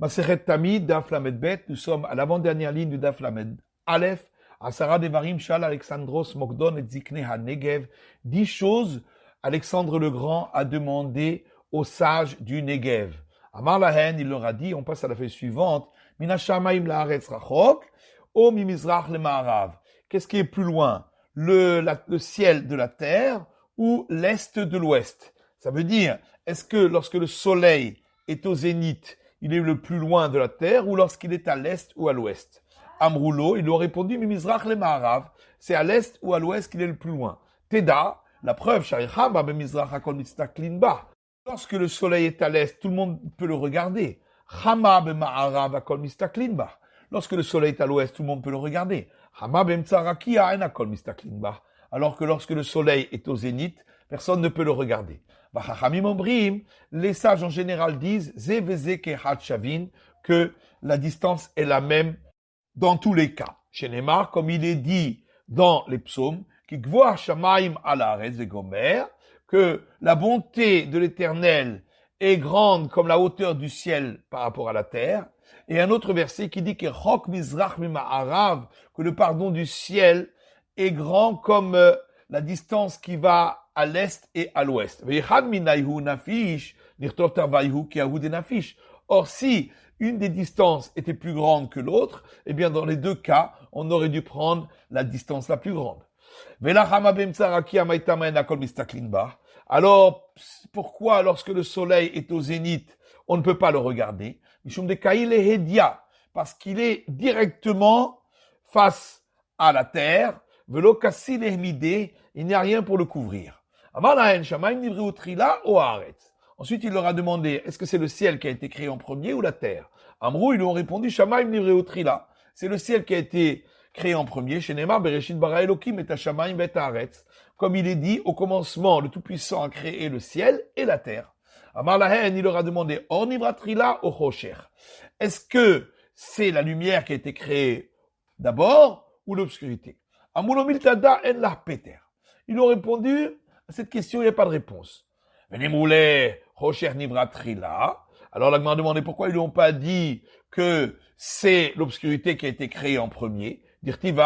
Masechet Tamid, Daf Lamed Bet, nous sommes à l'avant-dernière ligne du Daf Lamed Aleph, Asara Devarim Shal Alexandros Mogdon et Zikne HaNegev. 10 choses, Alexandre le Grand a demandé aux sages du Negev. Amar Lahen, il leur a dit, on passe à la feuille suivante, Mina Shamaim Laaretz Rachok, O Mimizrach le Ma'arav. Qu'est-ce qui est plus loin? Le ciel de la terre ou l'est de l'ouest? Ça veut dire, est-ce que lorsque le soleil est au zénith, il est le plus loin de la terre ou lorsqu'il est à l'est ou à l'ouest? Amroulo, il lui a répondu, Mimizrach le Ma'arav, c'est à l'est ou à l'ouest qu'il est le plus loin. Teda, la preuve, Sharichamba, Bemizrach Akol Mitztaklin Ba. Lorsque le soleil est à l'est, tout le monde peut le regarder. Chama Bema'arav Akol Mitztaklin Ba. Lorsque le soleil est à l'ouest, tout le monde peut le regarder. Chama Bemtzarakia En Akol Mitztaklin Ba. Alors que lorsque le soleil est au zénith, personne ne peut le regarder. Vachachamim Ombrim, les sages en général disent Zeveze Kehat Shavin, que la distance est la même dans tous les cas. Chez Neymar, comme il est dit dans les psaumes, Kikvoa Shamaim Alaretz Vegomer, que la bonté de l'Éternel est grande comme la hauteur du ciel par rapport à la terre. Et un autre verset qui dit que Chok Mizrach Mima'arav, que le pardon du ciel est grand comme la distance qui va à l'est et à l'ouest. Or, si une des distances était plus grande que l'autre, eh bien, dans les deux cas, on aurait dû prendre la distance la plus grande. Alors, pourquoi, lorsque le soleil est au zénith, on ne peut pas le regarder? Parce qu'il est directement face à la terre, il n'y a rien pour le couvrir. Ensuite, il leur a demandé, est-ce que c'est le ciel qui a été créé en premier ou la terre? Amrou, ils lui ont répondu, Shamaim Nivreu Trila. C'est le ciel qui a été créé en premier. Chez Neymar, Bereshit bara Elokim et Shamaim vet haaretz. Comme il est dit, au commencement, le Tout-Puissant a créé le ciel et la terre. Amar Lahen, il leur a demandé, Or Nivra Trila ou Chosher. Est-ce que c'est la lumière qui a été créée d'abord ou l'obscurité? Amoulo Miltada en la Peter. Ils ont répondu, à cette question, il n'y a pas de réponse. Alors la Gemara a demandé pourquoi ils lui ont pas dit que c'est l'obscurité qui a été créée en premier. Puisqu'il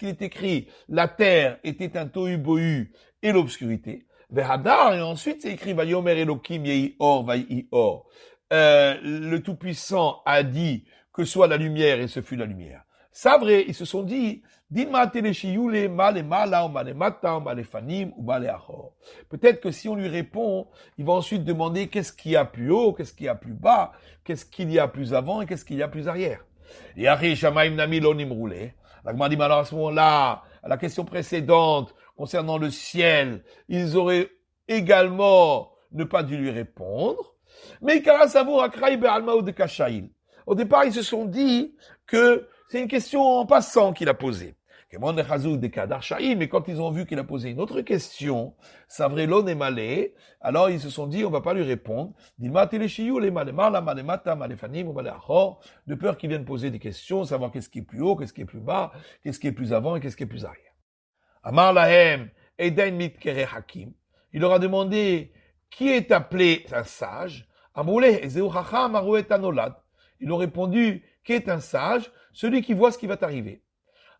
est écrit, la terre était un tohu-bohu et l'obscurité. Et ensuite c'est écrit, le Tout-Puissant a dit que soit la lumière et ce fut la lumière. Ça vrai, ils se sont dit, peut-être que si on lui répond, il va ensuite demander qu'est-ce qu'il y a plus haut, qu'est-ce qu'il y a plus bas, qu'est-ce qu'il y a plus avant et qu'est-ce qu'il y a plus arrière. Et après, Shamaim Nami lo nimroulé. La Gemara dit, alors à ce moment-là, à la question précédente, concernant le ciel, ils auraient également ne pas dû lui répondre. Mais au départ, ils se sont dit que c'est une question en passant qu'il a posée. Mais quand ils ont vu qu'il a posé une autre question, Savrelon et Malé, alors ils se sont dit, on va pas lui répondre. De peur qu'ils viennent poser des questions, savoir qu'est-ce qui est plus haut, qu'est-ce qui est plus bas, qu'est-ce qui est plus avant et qu'est-ce qui est plus arrière. Amar Lahem, Edain Mitkere Hakim. Il leur a demandé, qui est appelé un sage? Ils ont répondu, qui est un sage? Celui qui voit ce qui va t'arriver.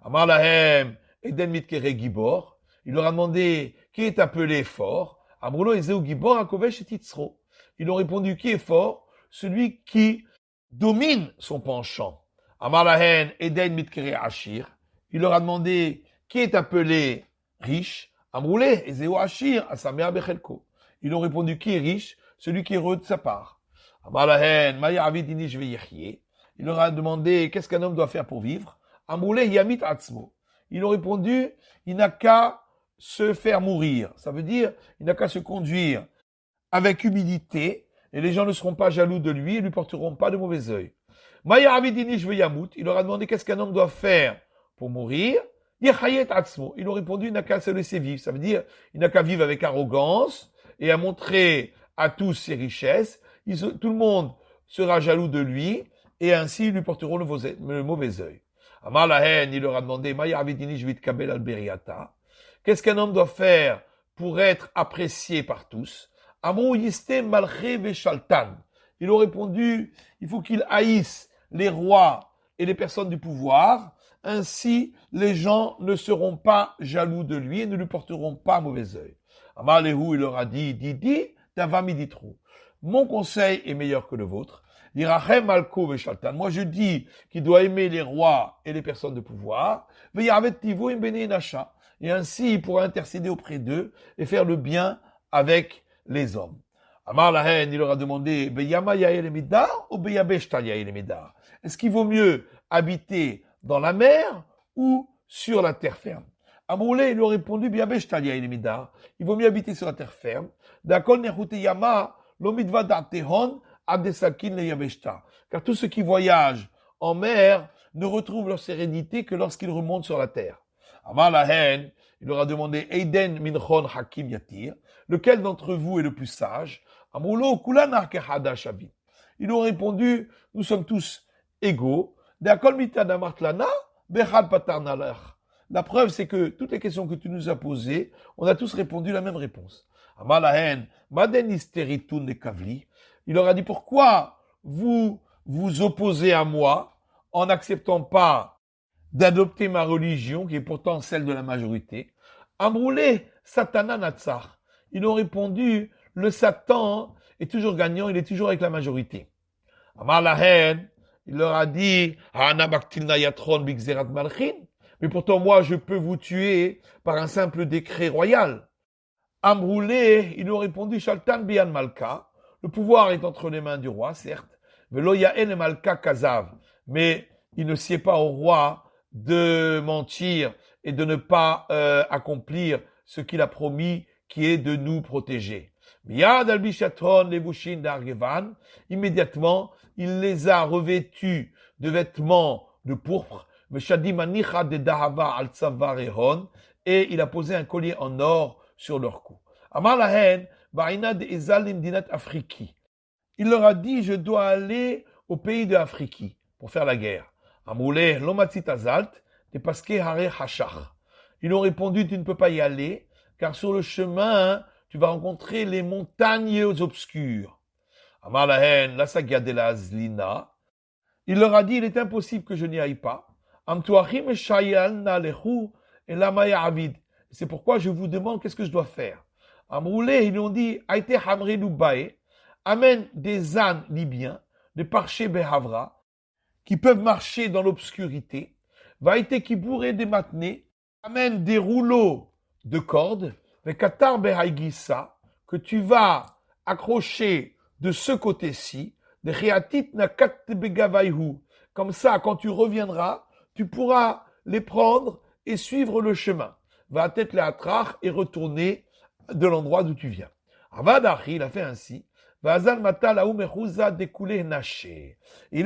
Amar Lahem, Eden Mitkere Gibor. Il leur a demandé, qui est appelé fort? Amroulo Ezeu Gibor Akovesh et Titzro. Ils ont répondu, qui est fort? Celui qui domine son penchant. Amar Lahem, Eden Mitkere Ashir. Il leur a demandé, qui est appelé riche? Amroulé Ezeu Ashir Asamea Bechelko. Ils ont répondu, qui est riche? Celui qui est heureux de sa part. Amar Lahem, Maya Avidini Shveyechye. Il leur a demandé, qu'est-ce qu'un homme doit faire pour vivre? Amoulé Yamit Atzmo. Ils ont répondu, il n'a qu'à se faire mourir. Ça veut dire, il n'a qu'à se conduire avec humilité, et les gens ne seront pas jaloux de lui et ne lui porteront pas de mauvais œil. Maya Avidini Shveyamut. Il leur a demandé, qu'est-ce qu'un homme doit faire pour mourir? Yechayet Atzmo. Ils ont répondu, il n'a qu'à se laisser vivre. Ça veut dire, il n'a qu'à vivre avec arrogance et à montrer à tous ses richesses. Tout le monde sera jaloux de lui, et ainsi ils lui porteront le mauvais œil. Amar Lahen, il leur a demandé, Maya Avidini Jvit Kabel Alberiata. Qu'est-ce qu'un homme doit faire pour être apprécié par tous? Amrou Yiste Malché Veshaltan. Ils ont répondu, il faut qu'il haïsse les rois et les personnes du pouvoir, ainsi les gens ne seront pas jaloux de lui et ne lui porteront pas mauvais œil. Amar Lehu, il leur a dit, Didi, Davami Ditro. Mon conseil est meilleur que le vôtre. Irachem Malko Veshaltan. Moi, je dis qu'il doit aimer les rois et les personnes de pouvoir. Veyavet Tivo Imbene Nacha. Et ainsi, il pourra intercéder auprès d'eux et faire le bien avec les hommes. Amar Lahen, il leur a demandé, Beyama Yael Emida ou Beyabeshta Yael Emida? Est-ce qu'il vaut mieux habiter dans la mer ou sur la terre ferme? Amoulé, il lui a répondu, Beyabeshta Yael Emida. Il vaut mieux habiter sur la terre ferme. D'accord, Nechute Yama, Lomidva Datehon, Abdesakin le Yabeshta. Car tous ceux qui voyagent en mer ne retrouvent leur sérénité que lorsqu'ils remontent sur la terre. Amar Lahen, il leur a demandé, Eiden Minchon Hakim Yatir, lequel d'entre vous est le plus sage? Amoulo Kulana Kehada Shavim. Ils ont répondu, nous sommes tous égaux. D'accord, Mitadamartlana, Bechad Patarnalach. La preuve, c'est que toutes les questions que tu nous as posées, on a tous répondu la même réponse. Amar Lahen, Maden Isteritun de Kavli. Il leur a dit, pourquoi vous vous opposez à moi en n'acceptant pas d'adopter ma religion, qui est pourtant celle de la majorité? Amroulé, Satana Natsar. Ils ont répondu, le Satan est toujours gagnant, il est toujours avec la majorité. Amar Lahen, il leur a dit, Hana Baktilna Yatron Bigzerat Malchin. Mais pourtant, moi, je peux vous tuer par un simple décret royal. Amroulé, ils ont répondu, Shaltan Bian Malka. Le pouvoir est entre les mains du roi, certes. Mais il ne sied pas au roi de mentir et de ne pas accomplir ce qu'il a promis, qui est de nous protéger. Immédiatement, il les a revêtus de vêtements de pourpre. Et il a posé un collier en or sur leur cou. Amar Lahen, il leur a dit, je dois aller au pays de Afriki pour faire la guerre. Amoulé, lomatzit azalt, te paske hare hachach. Ils ont répondu, tu ne peux pas y aller, car sur le chemin, tu vas rencontrer les montagnes obscures. Amar Lahen, la saga de la Azlina. Il leur a dit, il est impossible que je n'y aille pas. Amtuachim shayalna lehu elamaya avid. C'est pourquoi je vous demande, qu'est-ce que je dois faire? Amroulé, ils lui ont dit, Aïté Hamre Loubae, amène des ânes libyens, des parchés Behavra, qui peuvent marcher dans l'obscurité. Vaïté Kibouré des Matnés, amène des rouleaux de cordes, Vekatar Behaïgissa, que tu vas accrocher de ce côté-ci, de Réatit Nakat Begavaihu. Comme ça, quand tu reviendras, tu pourras les prendre et suivre le chemin. Va tête les atrach et retourner de l'endroit d'où tu viens. Avadachi, il a fait ainsi. Il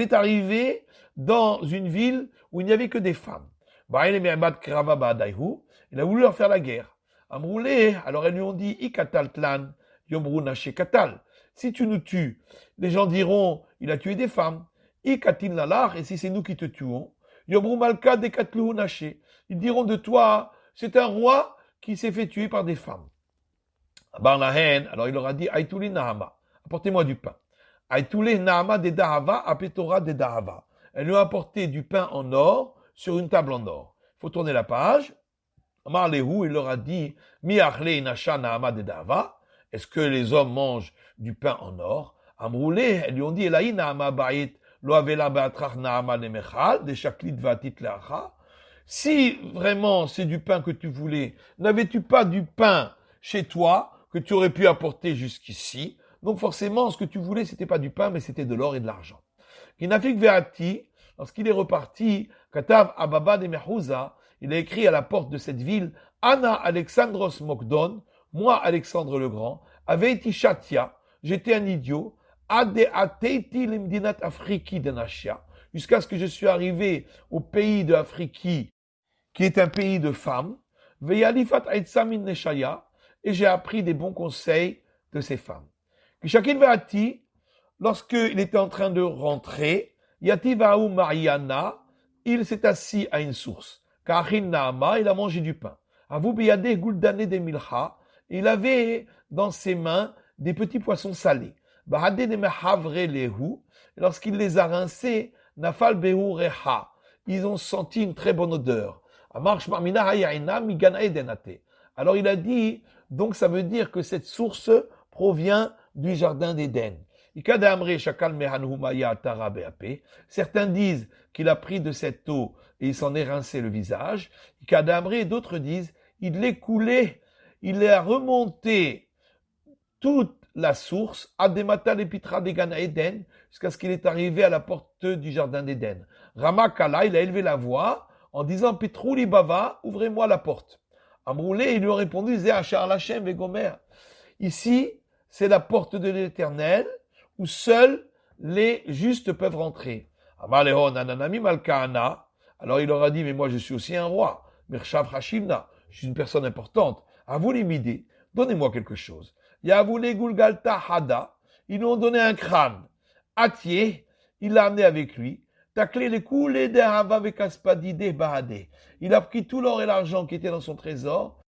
est arrivé dans une ville où il n'y avait que des femmes. Il a voulu leur faire la guerre. Alors elles lui ont dit, Ikataltlan, Yomru Nashe Katal. Si tu nous tues, les gens diront, il a tué des femmes. Ikatin Lalar, et si c'est nous qui te tuons, Yomru Malka Dekatlu Nashe. Ils diront de toi, c'est un roi qui s'est fait tuer par des femmes. Barnahen, alors il leur a dit, Aïtouli Nahama, apportez-moi du pain. Aïtouli Nahama de Dahava, Apetora de Dahava. Elle lui a apporté du pain en or sur une table en or. Il faut tourner la page. Amar Lehu, il leur a dit, Miachle Inasha Nahama de Dahava. Est-ce que les hommes mangent du pain en or? Amroulé, elles lui ont dit, Elaï Nahama Baït, Loavela Beatrach Nahama de Mechal, de Shaklit Vatit Leacha. Si vraiment c'est du pain que tu voulais, n'avais-tu pas du pain chez toi que tu aurais pu apporter jusqu'ici? Donc forcément, ce que tu voulais, c'était pas du pain, mais c'était de l'or et de l'argent. Kinafik Veati, lorsqu'il est reparti, Katav Ababa de Mehouza, il a écrit à la porte de cette ville, Anna Alexandros Mokdon, moi Alexandre le Grand, avait été Shatia, j'étais un idiot, Ade Ateiti Limdinat Afriki de Nashia, jusqu'à ce que je suis arrivé au pays de Afriki, qui est un pays de femmes, Veyalifat Aitsamin Neshaya, et j'ai appris des bons conseils de ces femmes. Kishakin Veati, lorsqu'il était en train de rentrer, Yati Vaou Mariana, il s'est assis à une source. Kachin Naama, il a mangé du pain. Avou Beyade Guldane de Milcha, il avait dans ses mains des petits poissons salés. lorsqu'il les a rincés, nafal behu reha. Ils ont senti une très bonne odeur. Alors il a dit, donc ça veut dire que cette source provient du jardin d'Éden. Certains disent qu'il a pris de cette eau et il s'en est rincé le visage. D'autres disent, il l'est coulé, il a remonté toute la source, Ademata l'épitra de Gan Eden, jusqu'à ce qu'il est arrivé à la porte du jardin d'Éden. Ramakala, il a élevé la voix en disant, Petrouli Bava, ouvrez-moi la porte. Amroulé, il lui a répondu, Zé Achar Lachem Vegomer. Ici, c'est la porte de l'Éternel, où seuls les justes peuvent rentrer. Amalehon Ananami Malkaana. Alors il leur a dit, mais moi je suis aussi un roi. Mirshav Hashimna, je suis une personne importante. Avouez m'idée, donnez-moi quelque chose. Yavoule Gulgalta Hada, ils lui ont donné un crâne. Atier, il l'a amené avec lui. Taclé les coulées de Hava Vekaspadide Bahade. Il a pris tout l'or et l'argent qui était dans son trésor.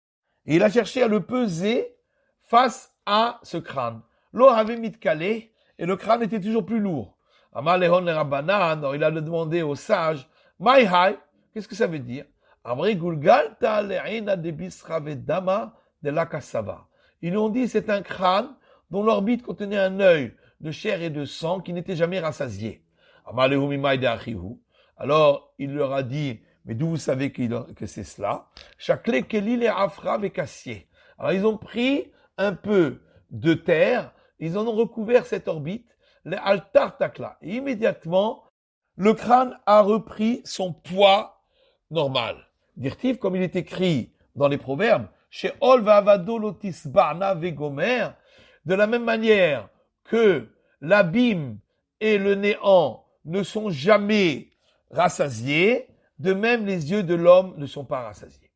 Et il a cherché à le peser face à ce crâne. L'or avait mis de calé et le crâne était toujours plus lourd. Amalehon le Rabbanan, il a demandé aux sages, Maïhai, qu'est-ce que ça veut dire? Amri Gulgalta le'ina de Bisra Vedama de la Kassava. Ils lui ont dit, c'est un crâne dont l'orbite contenait un œil de chair et de sang qui n'était jamais rassasié. Alors, il leur a dit, mais d'où vous savez que c'est cela? Chakle kelil et afra vekassier. Alors, ils ont pris un peu de terre, ils en ont recouvert cette orbite, les altar takla. Et immédiatement, le crâne a repris son poids normal. Dirtiv, comme il est écrit dans les proverbes, chez Ol va'avado lotis barna vegomer, de la même manière que l'abîme et le néant ne sont jamais rassasiés, de même les yeux de l'homme ne sont pas rassasiés.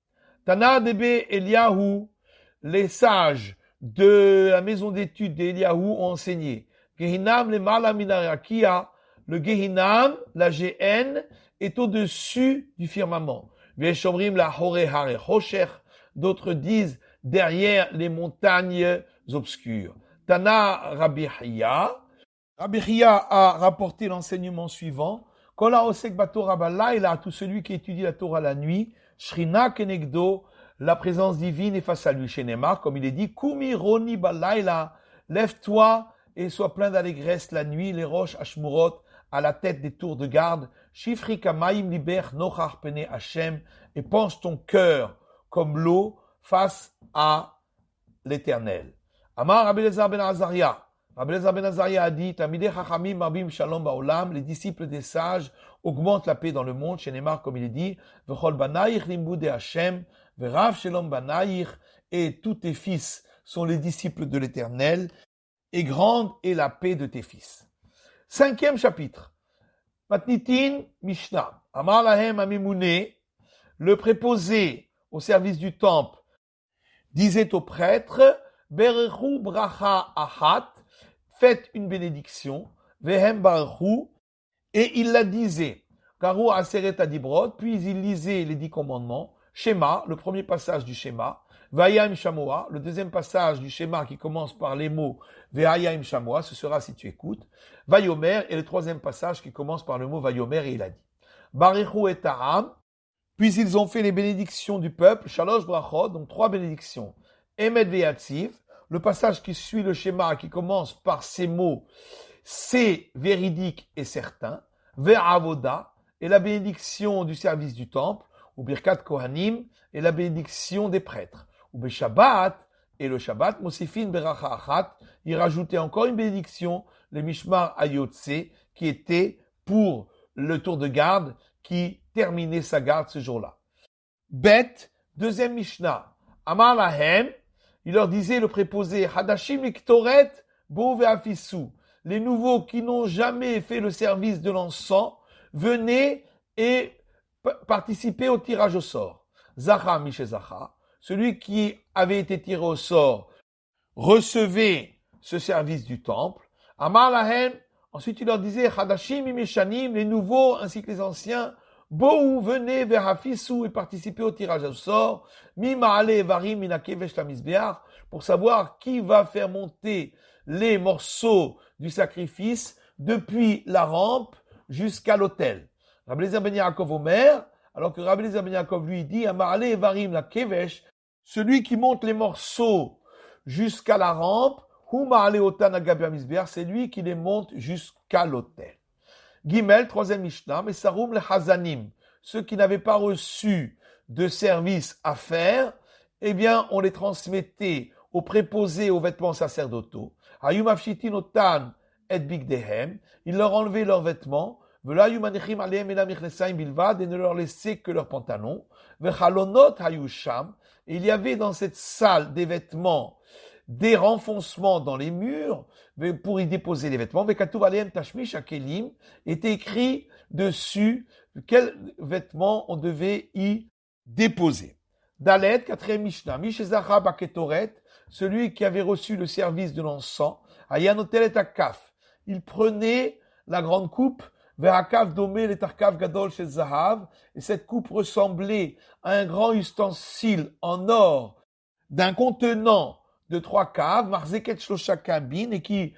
Tana Debe Eliyahu, les sages de la maison d'études d'Eliyahu ont enseigné. Gehinam le malaminarakia, le Gehinam, la GN, est au-dessus du firmament. Veshomrim la hore hare hosher, d'autres disent derrière les montagnes obscures. Tana Rabbi Hiya, Rabbi Hiya a rapporté l'enseignement suivant. Kola osek batorah balayla, tout celui qui étudie la Torah la nuit, Shrina kenegdo, la présence divine est face à lui. Chez Neymar, comme il est dit, Kumi roni balayla, lève-toi et sois plein d'allégresse la nuit, les roches Ashmurot, à la tête des tours de garde, Shifri kamaim liber nochar pene Hashem, et penche ton cœur comme l'eau face à l'Éternel. Amar Rabbi Elazar ben Azaria. Rabbi Elazar ben Azaria a dit, Tamidei chachamim marbim shalom ba'olam, les disciples des sages augmentent la paix dans le monde. Chez Neymar, comme il est dit, V'chol banaïch limboudé Hashem, V'rav shalom banaïch, et tous tes fils sont les disciples de l'Éternel, et grande est la paix de tes fils. 5e chapitre. Matnitin Mishnah. Amar lahem amimouné, le préposé au service du temple, disait au prêtre, Berechu bracha ahat, faites une bénédiction, vehem barechu, et il la disait, Karu aseret adibrot, puis il lisait les 10 commandements, Shema, le premier passage du Shema, Vayam Shamoa, le deuxième passage du Shema qui commence par les mots Vayam Shamoa, ce sera si tu écoutes, Vayomer, et le troisième passage qui commence par le mot Vayomer, et il a dit, Barechu et Ta'am, puis ils ont fait les bénédictions du peuple, Shalosh brachot, donc 3 bénédictions, Emet ve'yatziv, le passage qui suit le schéma, qui commence par ces mots, c'est véridique et certain, ve'avoda, et la bénédiction du service du temple, ou birkat kohanim, et la bénédiction des prêtres, ou beshabbat, et le Shabbat, mosifin beracha achat, il rajoutait encore une bénédiction, le mishmar ayotse, qui était pour le tour de garde, qui terminait sa garde ce jour-là. Bet, deuxième Mishnah, Amar lahem, il leur disait le préposé, Hadashim iktoret bo ve'afisu, les nouveaux qui n'ont jamais fait le service de l'encens, venez et participez au tirage au sort. Zacha Mishe Zacha, celui qui avait été tiré au sort, recevait ce service du temple. Amar lahem, ensuite il leur disait, Hadashim imeshanim, les nouveaux ainsi que les anciens, Bohu, venez vers Hafisu et participez au tirage au sort. Mima'ale varim minakevesh la misbeach, pour savoir qui va faire monter les morceaux du sacrifice depuis la rampe jusqu'à l'autel. Rabbi Eliezer ben Yaakov Omer, alors que Rabbi Eliezer ben Yaakov lui dit, Amarale Evarim la Kevesh, celui qui monte les morceaux jusqu'à la rampe, Hu Ma'ale Otan Agabe Mizbeach, c'est lui qui les monte jusqu'à l'autel. Gimel, troisième Mishnah, Mesarum le Hazanim, ceux qui n'avaient pas reçu de service à faire, eh bien, on les transmettait aux préposés aux vêtements sacerdotaux. Hayum Afshitin Otan et Bigdehem, ils leur enlevaient leurs vêtements, Vela Yumanechim Aleem Ela Michnesaim Bilvad, et ne leur laissaient que leurs pantalons. Vechalonot Hayusham, et il y avait dans cette salle des vêtements, des renfoncements dans les murs pour y déposer les vêtements. Vekatuv Aleem Tashmish Akelim, était écrit dessus quels vêtements on devait y déposer. Dalet, quatrième Mishnah, Mishezacha Baketoret, celui qui avait reçu le service de l'encens, Ayanotel et Akaf, il prenait la grande coupe, vers Akaf domé le Tarkav Gadol chez Zahav, et cette coupe ressemblait à un grand ustensile en or d'un contenant de 3 caves, Marzeket Shlosha Kabin, et qui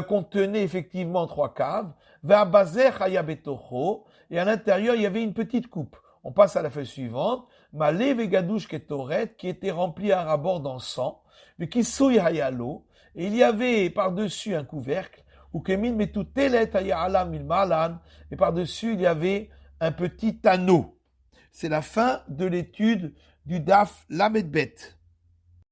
contenait effectivement 3 caves, vers Bazer Hayabetocho, et à l'intérieur il y avait une petite coupe. On passe à la feuille suivante, Malé Vegadouche Ketoret, qui était remplie à rabord d'encens, mais Kisui Hayalo, et il y avait par-dessus un couvercle, ou Kemin Metutelet Hayalam Milmalan, et par-dessus il y avait un petit anneau. C'est la fin de l'étude du Daf Lamed Bet.